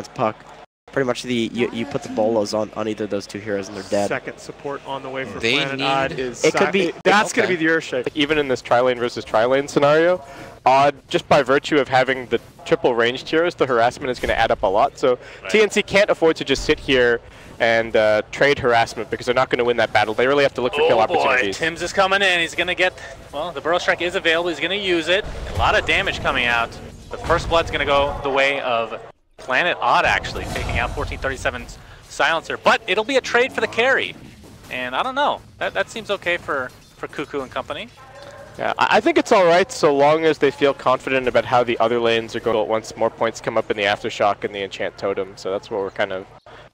against Puck. Pretty much you put the bolos on either of those two heroes and they're dead. Second support on the way for They Planet Odd is it could be that's going to be the Earthshake. Even in this tri-lane versus tri-lane scenario, Odd, just by virtue of having the triple ranged heroes, the harassment is going to add up a lot. So TNC can't afford to just sit here and trade harassment because they're not going to win that battle. They really have to look for kill opportunities. Tim's is coming in. He's going to get, well, the Burrow Strike is available. He's going to use it. A lot of damage coming out. The first blood's going to go the way of Planet Odd, actually, taking out 1437's Silencer. But it'll be a trade for the carry. And I don't know. That seems okay for Cuckoo and company. Yeah, I think it's all right so long as they feel confident about how the other lanes are going once more points come up in the Aftershock and the Enchant Totem. So that's what we're kind of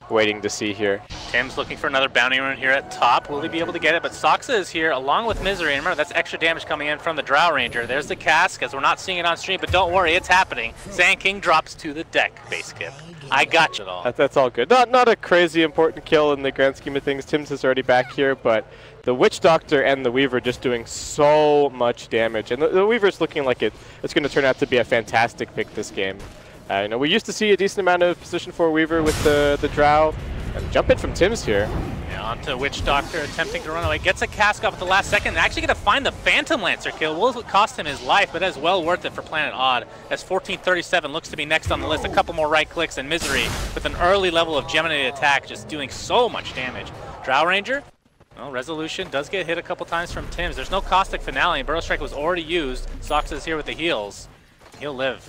waiting to see here. Tim's looking for another bounty run here at top. Will he be able to get it? But Soxa is here along with Misery. And remember, that's extra damage coming in from the Drow Ranger. There's the cask, as we're not seeing it on stream, but don't worry, it's happening. Sand King drops to the deck, base kip. I got you all. That's all good. Not a crazy important kill in the grand scheme of things. Tim's is already back here, but the Witch Doctor and the Weaver just doing so much damage. And the Weaver's looking like it's going to turn out to be a fantastic pick this game. You know, we used to see a decent amount of position for Weaver with the Drow. And jump in from Tim's here. Yeah, onto Witch Doctor, attempting to run away. Gets a cask off at the last second. And actually going to find the Phantom Lancer kill. Will cost him his life, but is well worth it for Planet Odd. As 1437 looks to be next on the list. A couple more right clicks and Misery with an early level of Gemini attack, just doing so much damage. Drow Ranger, well, Resolution does get hit a couple times from Tim's. There's no Caustic Finale. Burrow Strike was already used. Sox is here with the heals. He'll live.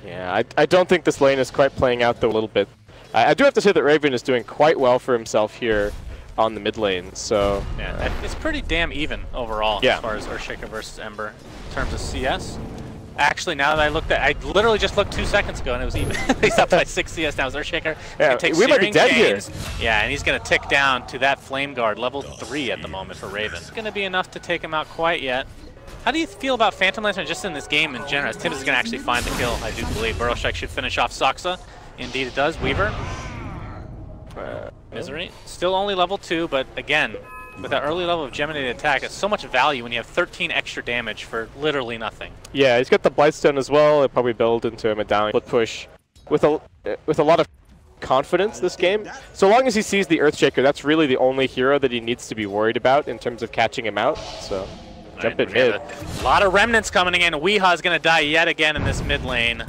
Yeah, I don't think this lane is quite playing out though a little bit. I do have to say that Raven is doing quite well for himself here on the mid lane, so... Yeah, it's pretty damn even overall as far as Earthshaker versus Ember in terms of CS. Actually, now that I looked at I literally just looked 2 seconds ago and it was even. He's up by 6 CS now. It's Earthshaker. Yeah, we might be dead here. Yeah, and he's going to tick down to that Flame Guard, level 3 at the moment for Raven. It's going to be enough to take him out quite yet. How do you feel about Phantom Lancer just in this game in general? As Tim is going to actually find the kill, I do believe. Burrow Strike should finish off Soxa. Indeed it does. Weaver. Misery. Still only level 2, but again, with that early level of Gemini attack, it's so much value when you have 13 extra damage for literally nothing. Yeah, he's got the Blightstone as well. He'll probably build into a medallion push with a lot of confidence this game. So long as he sees the Earthshaker, that's really the only hero that he needs to be worried about in terms of catching him out. So jump in mid. A lot of remnants coming in. Weeha is going to die yet again in this mid lane.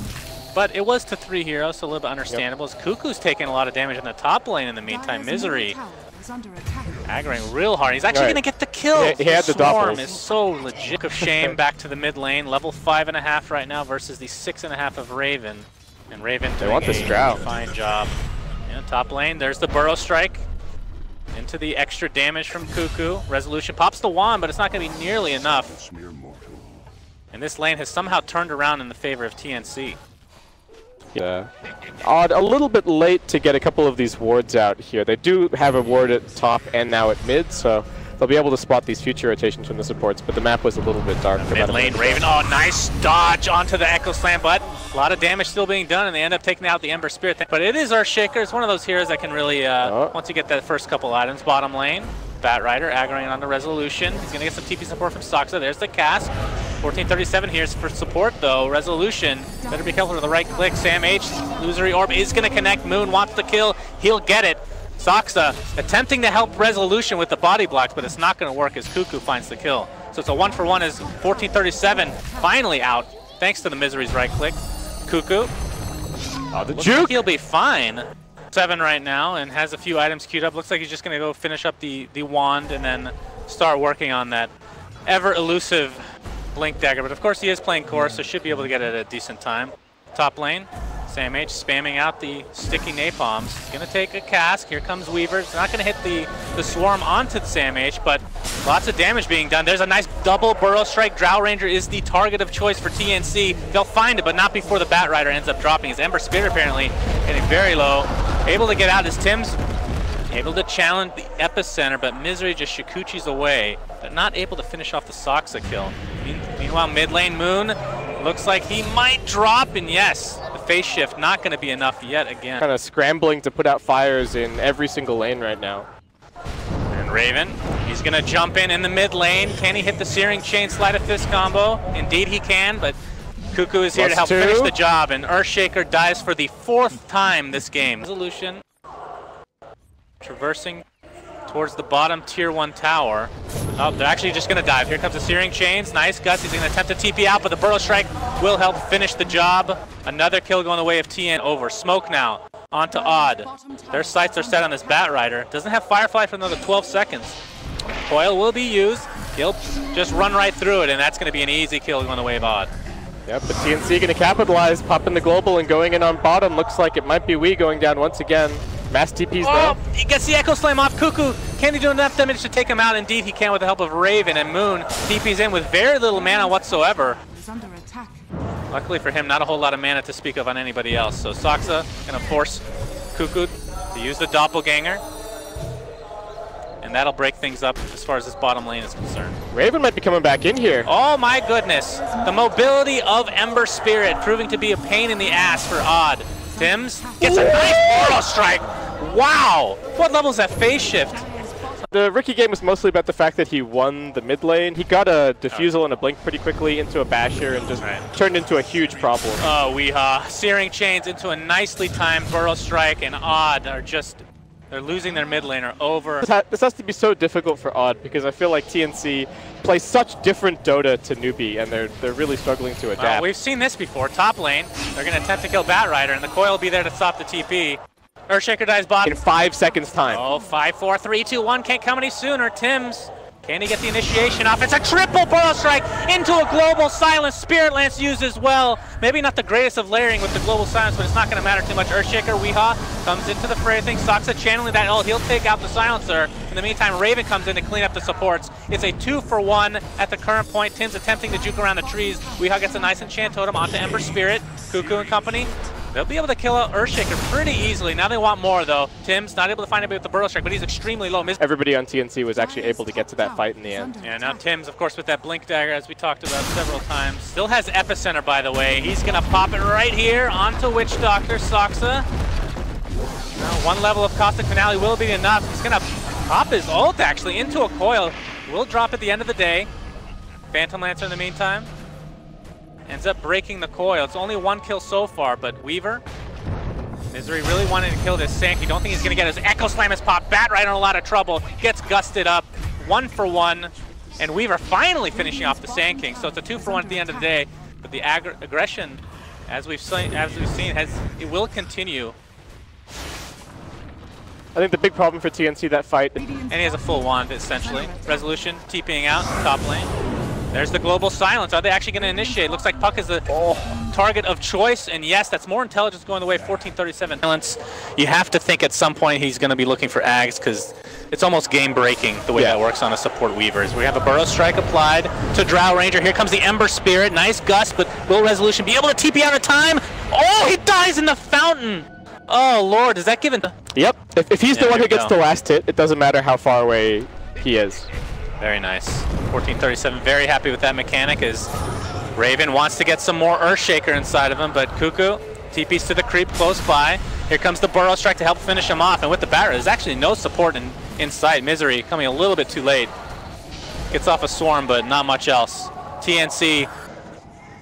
But it was to 3 heroes, so a little bit understandable. As Cuckoo's taking a lot of damage in the top lane in the meantime. Misery aggroing real hard. He's actually going to get the kill. He had the Swarm is so legit. Of Shame back to the mid lane. Level 5.5 right now versus the 6.5 of Raven. And Raven doing a fine job. Yeah, top lane, there's the Burrow Strike. Into the extra damage from Cuckoo. Resolution pops the wand, but it's not going to be nearly enough. And this lane has somehow turned around in the favor of TNC. Yeah. Odd, a little bit late to get a couple of these wards out here. They do have a ward at top and now at mid, so they'll be able to spot these future rotations from the supports, but the map was a little bit dark. Mid lane, Raven, oh, nice dodge onto the Echo Slam, but a lot of damage still being done, and they end up taking out the Ember Spirit. But it is Earthshaker. It's one of those heroes that can really, once you get that first couple items, bottom lane, Bat Rider aggroing onto Resolution. He's going to get some TP support from Soxa. There's the cast. 1437 here for support, though. Resolution, better be careful with the right click. Sam H, Illusory Orb is going to connect. Moon wants the kill. He'll get it. Soxa attempting to help Resolution with the body blocks, but it's not going to work as Cuckoo finds the kill. So it's a 1-for-1 as 1437 finally out, thanks to the Misery's right click. Cuckoo. Oh, the Looks juke! like he'll be fine. 7 right now and has a few items queued up. Looks like he's just going to go finish up the wand and then start working on that ever elusive Blink Dagger. But of course he is playing core, so should be able to get it at a decent time. Top lane, Sam H spamming out the sticky napalms. He's going to take a cask. Here comes Weaver. He's not going to hit the swarm onto the Sam H, but lots of damage being done. There's a nice double Burrow Strike. Drow Ranger is the target of choice for TNC. They'll find it, but not before the Bat Rider ends up dropping. His Ember Spirit apparently getting very low. Able to get out as Tim's able to challenge the epicenter, but Misery just Shikuchi's away, but not able to finish off the Soxa kill. Meanwhile, mid lane Moon looks like he might drop, and yes, the phase shift not going to be enough yet again. Kind of scrambling to put out fires in every single lane right now. And Raven, he's going to jump in the mid lane. Can he hit the Searing Chain Sleight of Fist combo? Indeed he can, but Cuckoo is here to help +2. finish the job, and Earthshaker dies for the 4th time this game. Resolution traversing towards the bottom tier 1 tower. Oh, they're actually just going to dive. Here comes the Searing Chains. Nice, Gus. He's going to attempt to TP out, but the Burrow Strike will help finish the job. Another kill going the way of TN over. Smoke now onto Odd. Their sights are set on this Batrider. Doesn't have Firefly for another 12 seconds. Coil will be used. He'll just run right through it, and that's going to be an easy kill going the way of Odd. Yep, but TNC going to capitalize, popping the global and going in on bottom. Looks like it might be Wii going down once again. Mass TPs though. He gets the Echo Slam off Cuckoo. Can he do enough damage to take him out? Indeed, he can with the help of Raven, and Moon TPs in with very little mana whatsoever. Luckily for him, not a whole lot of mana to speak of on anybody else. So Saksa going to force Cuckoo to use the Doppelganger. And that'll break things up as far as this bottom lane is concerned. Raven might be coming back in here. Oh my goodness. The mobility of Ember Spirit proving to be a pain in the ass for Odd. Tims gets a nice Burrow Strike. Wow. What level is that phase shift? The Ricky game was mostly about the fact that he won the mid lane. He got a Diffusal and a Blink pretty quickly into a Basher and just turned into a huge problem. Oh, Weehaw. Searing Chains into a nicely timed Burrow Strike, and Odd are just... They're losing their mid laner over. This has to be so difficult for Odd because I feel like TNC plays such different Dota to newbie, and they're really struggling to adapt. Well, we've seen this before. Top lane, they're going to attempt to kill Batrider, and the Coil will be there to stop the TP. Earthshaker dies bottom. In 5 seconds time. Oh, 5, 4, 3, 2, 1. Can't come any sooner. Tims, can he get the initiation off? It's a triple Burrow Strike into a Global Silence. Spirit Lance used as well. Maybe not the greatest of layering with the Global Silence, but it's not going to matter too much. Earthshaker, Weehaw comes into the fray. I think Saksa channeling that. Oh, he'll take out the Silencer. In the meantime, Raven comes in to clean up the supports. It's a 2-for-1 at the current point. Tim's attempting to juke around the trees. Weehaw gets a nice enchant totem onto Ember Spirit. Cuckoo and company. They'll be able to kill out Earthshaker pretty easily. Now they want more, though. Tim's not able to find anybody with the Burrow Strike, but he's extremely low. Everybody on TNC was actually able to get to that fight in the end. Yeah, now Tim's, of course, with that Blink Dagger, as we talked about several times. Still has Epicenter, by the way. He's going to pop it right here onto Witch Doctor. Saksa. Now, one level of Caustic Finale will be enough. He's going to pop his ult, actually, into a Coil. Will drop at the end of the day. Phantom Lancer in the meantime. Ends up breaking the Coil. It's only 1 kill so far, but Weaver, Misery really wanted to kill this Sankey. Don't think he's going to get his Echo Slam as pop. Batrider in a lot of trouble. Gets gusted up. 1-for-1. And Weaver finally finishing off the Sand King. So it's a 2-for-1 at the end of the day. But the aggression, as we've seen, it will continue. I think the big problem for TNC that fight. And he has a full wand, essentially. Resolution, TPing out, top lane. There's the Global Silence. Are they actually going to initiate? Looks like Puck is the target of choice. And yes, that's more intelligence going the way of 1437. Silence. You have to think at some point he's going to be looking for Ags because it's almost game-breaking the way that works on a support Weavers. We have a Burrow Strike applied to Drow Ranger. Here comes the Ember Spirit. Nice gust, but will Resolution be able to TP out in time? Oh, he dies in the fountain. Oh, Lord, is that given? Yep. If he's the one who gets the last hit, it doesn't matter how far away he is. Very nice. 1437 very happy with that mechanic as Raven wants to get some more Earthshaker inside of him, but Cuckoo TPs to the creep close by. Here comes the Burrow Strike to help finish him off, and with the Batter, there's actually no support in sight. Misery coming a little bit too late. Gets off a swarm, but not much else. TNC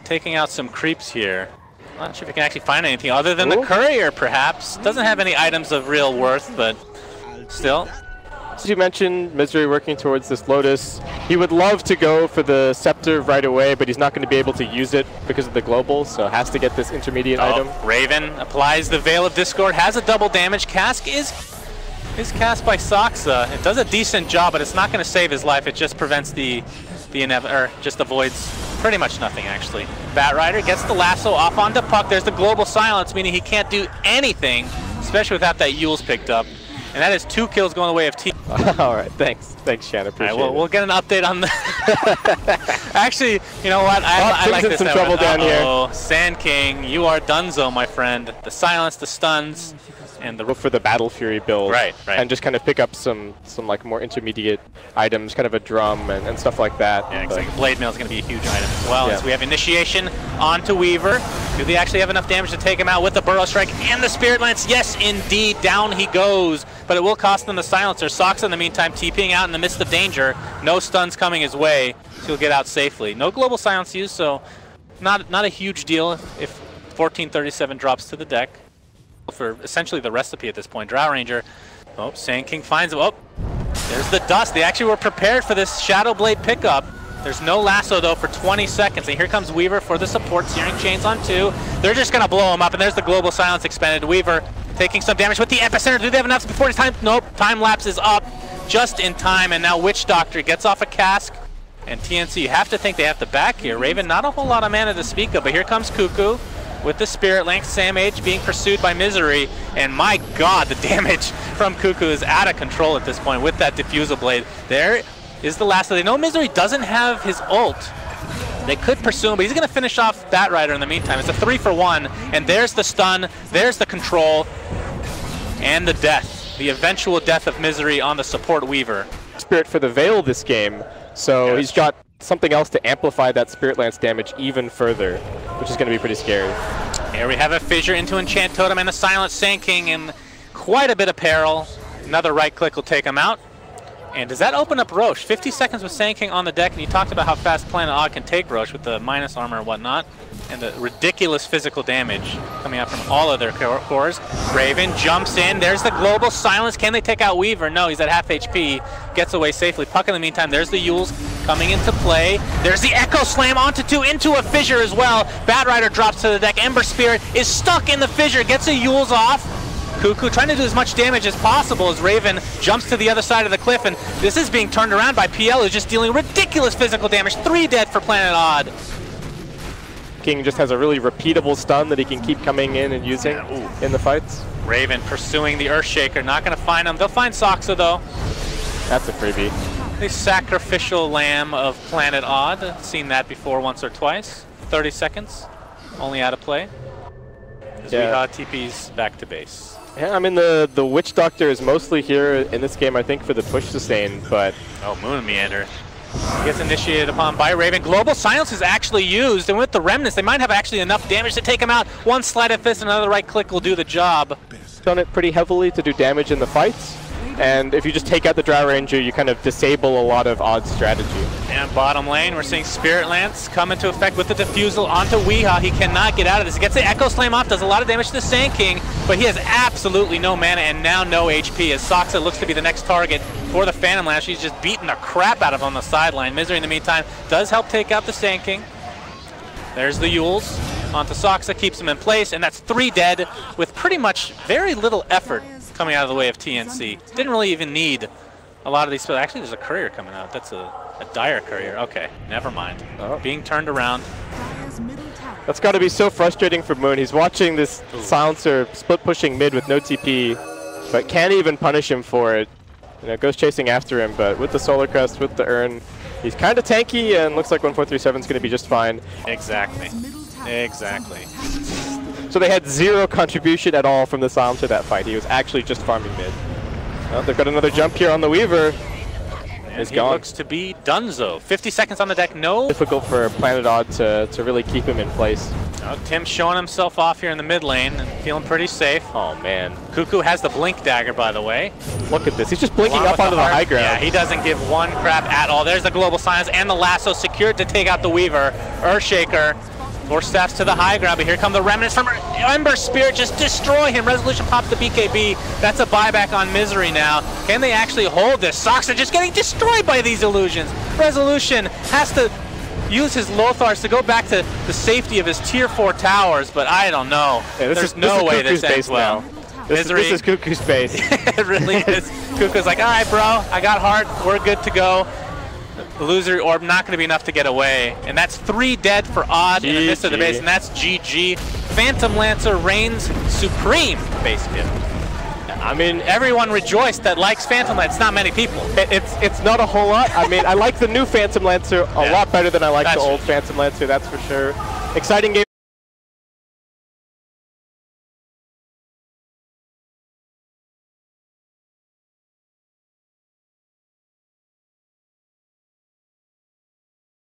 taking out some creeps here. Not sure if you can actually find anything other than the Courier, perhaps. Doesn't have any items of real worth, but still. As you mentioned, Misery working towards this Lotus. He would love to go for the Scepter right away, but he's not going to be able to use it because of the Global, so has to get this intermediate item. Raven applies the Veil of Discord, has a double damage. Cask is cast by Saksa. It does a decent job, but it's not going to save his life. It just prevents the just avoids pretty much nothing, actually. Batrider gets the lasso off onto Puck. There's the Global Silence, meaning he can't do anything, especially without that Yule's picked up. And that is 2 kills going the way of T. All right, thanks. Thanks, Shan. Appreciate it. We'll get an update on that. Actually, you know what? I like this. Some trouble down here. Sand King, you are donezo, my friend. The silence, the stuns, and the... Look for the Battle Fury build. Right. And just kind of pick up some like more intermediate items, kind of a drum and stuff like that. Yeah, exactly. Blade Mail is going to be a huge item as well. As we have initiation onto Weaver. Do they actually have enough damage to take him out with the Burrow Strike and the Spirit Lance? Yes, indeed. Down he goes. But it will cost them the Silencer. Saksa, in the meantime, TPing out in the midst of danger. No stuns coming his way, so he'll get out safely. No Global Silence used, so not a huge deal if 1437 drops to the deck for essentially the recipe at this point. Drow Ranger, oh, Sand King finds him. Oh, there's the dust. They actually were prepared for this Shadow Blade pickup. There's no lasso though for 20 seconds, and here comes Weaver for the support. Searing Chains on 2. They're just gonna blow him up, and there's the Global Silence expended. Weaver taking some damage with the Epicenter. Do they have enough before his time? Nope. Time lapse is up just in time, and now Witch Doctor gets off a cask. And TNC, you have to think they have to back here. Raven, not a whole lot of mana to speak of, but here comes Cuckoo with the Spirit Link. Sam H being pursued by Misery, and my god, the damage from Cuckoo is out of control at this point with that Diffusal Blade. There is the last. They know Misery doesn't have his ult. They could pursue him, but he's going to finish off Bat Rider in the meantime. It's a 3-for-1, and there's the stun, there's the control, and the death. The eventual death of Misery on the support Weaver. Spirit for the Veil this game, so he's got something else to amplify that Spirit Lance damage even further, which is going to be pretty scary. Here we have a fissure into Enchant Totem and the Silent Sand King in quite a bit of peril. Another right click will take him out. And does that open up Roche? 50 seconds with Sand King on the deck, and you talked about how fast Planet Odd can take Roche with the minus armor and whatnot, and the ridiculous physical damage coming out from all of their cores. Raven jumps in. There's the Global Silence. Can they take out Weaver? No, he's at half HP. Gets away safely. Puck in the meantime. There's the Yules coming into play. There's the Echo Slam onto 2 into a fissure as well. Bat Rider drops to the deck. Ember Spirit is stuck in the fissure. Gets a Yules off. Cuckoo trying to do as much damage as possible as Raven jumps to the other side of the cliff, and this is being turned around by PL, who's just dealing ridiculous physical damage. 3 dead for Planet Odd. King just has a really repeatable stun that he can keep coming in and using in the fights. Raven pursuing the Earthshaker, not going to find him. They'll find Soxa though. That's a freebie. The sacrificial lamb of Planet Odd. Seen that before once or twice. 30 seconds, only out of play. As Weehaw TP's back to base. Yeah, I mean, the Witch Doctor is mostly here in this game, I think, for the push sustain, but... Oh, Moon Meander. He gets initiated upon by Raven. Global Silence is actually used, and with the Remnants, they might have actually enough damage to take him out. One Sleight of Fist, another right click will do the job. Done it pretty heavily to do damage in the fights, and if you just take out the Drow Ranger, you kind of disable a lot of Odd strategy. And bottom lane, we're seeing Spirit Lance come into effect with the Diffusal onto Weehaw. He cannot get out of this. He gets the Echo Slam off, does a lot of damage to the Sand King, but he has absolutely no mana and now no HP, as Soxa looks to be the next target for the Phantom Lance. He's just beating the crap out of him on the sideline. Misery in the meantime does help take out the Sand King. There's the Yules onto Soxa, keeps him in place, and that's 3 dead with pretty much very little effort coming out of the way of TNC. Didn't really even need a lot of these spells. Actually, there's a courier coming out. That's a dire courier. Okay, never mind. Oh. Being turned around. That's got to be so frustrating for Moon. He's watching this Silencer split pushing mid with no TP, but can't even punish him for it. You know, goes chasing after him, but with the Solar Crest, with the Urn, he's kind of tanky, and looks like 1437 is going to be just fine. Exactly. Exactly. So they had 0 contribution at all from the Silencer that fight. He was actually just farming mid. Well, they've got another jump here on the Weaver. And he looks to be donezo. 50 seconds on the deck, no. Difficult for Planet Odd to really keep him in place. Oh, Tim's showing himself off here in the mid lane and feeling pretty safe. Oh, man. Cuckoo has the Blink Dagger, by the way. Look at this. He's just blinking up onto the high ground. Yeah, he doesn't give one crap at all. There's the Global Silence and the Lasso secured to take out the Weaver. Earthshaker. 4 steps to the high ground, but here come the Remnants from Ember Spirit, just destroy him. Resolution pops the BKB. That's a buyback on Misery now. Can they actually hold this? Soxa just getting destroyed by these illusions. Resolution has to use his Lothars to go back to the safety of his tier 4 towers, but I don't know. Yeah, There's no way this ends well. This is Cuckoo's base. It really is. Cuckoo's like, all right, bro, I got heart. We're good to go. Illusory Orb not going to be enough to get away. And that's 3 dead for Odd in the midst of the base, and that's GG. Phantom Lancer reigns supreme base gift. I mean, everyone rejoiced that likes Phantom Lancer. It's not many people. It's not a whole lot. I mean, I like the new Phantom Lancer a lot better than I like the old Phantom Lancer, that's for sure. Exciting game.